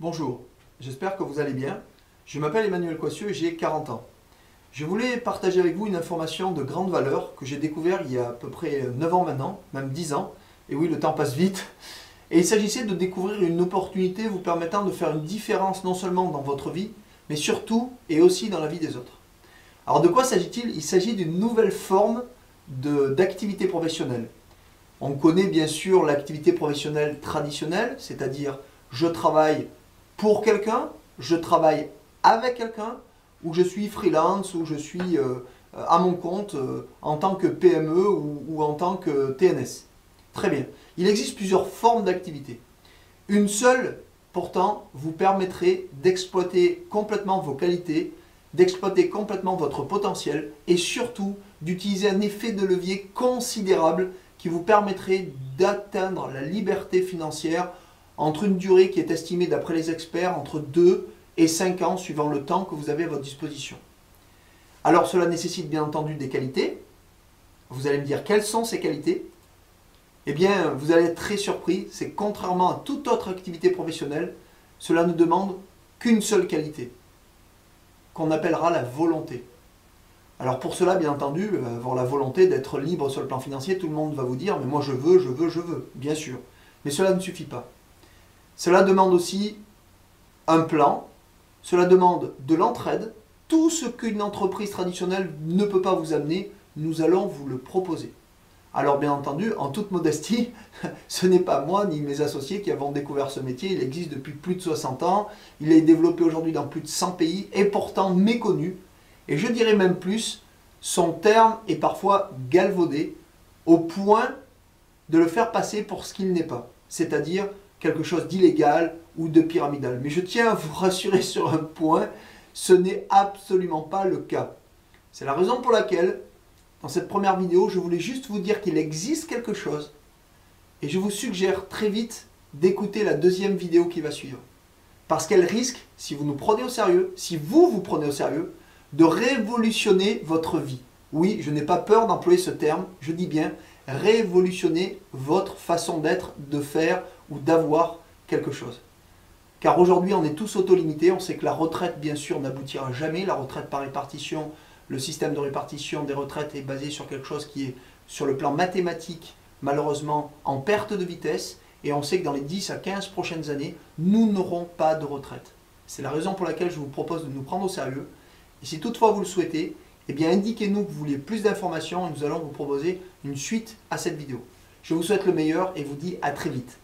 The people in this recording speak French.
Bonjour, j'espère que vous allez bien. Je m'appelle Emmanuel Coissieux et j'ai 40 ans. Je voulais partager avec vous une information de grande valeur que j'ai découvert il y a à peu près 9 ans maintenant, même 10 ans. Et oui, le temps passe vite. Et il s'agissait de découvrir une opportunité vous permettant de faire une différence non seulement dans votre vie, mais surtout et aussi dans la vie des autres. Alors de quoi s'agit-il? Il s'agit d'une nouvelle forme d'activité professionnelle. On connaît bien sûr l'activité professionnelle traditionnelle, c'est-à-dire je travaille pour quelqu'un, je travaille avec quelqu'un, ou je suis freelance, ou je suis à mon compte en tant que PME ou en tant que TNS. Très bien. Il existe plusieurs formes d'activité. Une seule, pourtant, vous permettrait d'exploiter complètement vos qualités, d'exploiter complètement votre potentiel et surtout d'utiliser un effet de levier considérable qui vous permettrait d'atteindre la liberté financière entre une durée qui est estimée d'après les experts entre 2 et 5 ans suivant le temps que vous avez à votre disposition. Alors cela nécessite bien entendu des qualités. Vous allez me dire quelles sont ces qualités? Eh bien vous allez être très surpris, c'est contrairement à toute autre activité professionnelle, cela ne demande qu'une seule qualité, qu'on appellera la volonté. Alors pour cela, bien entendu, avoir la volonté d'être libre sur le plan financier, tout le monde va vous dire « mais moi je veux », bien sûr. Mais cela ne suffit pas. Cela demande aussi un plan, cela demande de l'entraide. Tout ce qu'une entreprise traditionnelle ne peut pas vous amener, nous allons vous le proposer. Alors bien entendu, en toute modestie, ce n'est pas moi ni mes associés qui avons découvert ce métier. Il existe depuis plus de 60 ans, il est développé aujourd'hui dans plus de 100 pays et pourtant méconnu. Et je dirais même plus, son terme est parfois galvaudé au point de le faire passer pour ce qu'il n'est pas, c'est-à-dire quelque chose d'illégal ou de pyramidal. Mais je tiens à vous rassurer sur un point, ce n'est absolument pas le cas. C'est la raison pour laquelle, dans cette première vidéo, je voulais juste vous dire qu'il existe quelque chose et je vous suggère très vite d'écouter la deuxième vidéo qui va suivre. Parce qu'elle risque, si vous nous prenez au sérieux, si vous vous prenez au sérieux, de révolutionner votre vie. Oui, je n'ai pas peur d'employer ce terme, je dis bien révolutionner votre façon d'être, de faire ou d'avoir quelque chose. Car aujourd'hui, on est tous auto-limités, on sait que la retraite, bien sûr, n'aboutira jamais. La retraite par répartition, le système de répartition des retraites est basé sur quelque chose qui est, sur le plan mathématique, malheureusement, en perte de vitesse. Et on sait que dans les 10 à 15 prochaines années, nous n'aurons pas de retraite. C'est la raison pour laquelle je vous propose de nous prendre au sérieux. Et si toutefois vous le souhaitez, eh bien indiquez-nous que vous voulez plus d'informations et nous allons vous proposer une suite à cette vidéo. Je vous souhaite le meilleur et vous dis à très vite.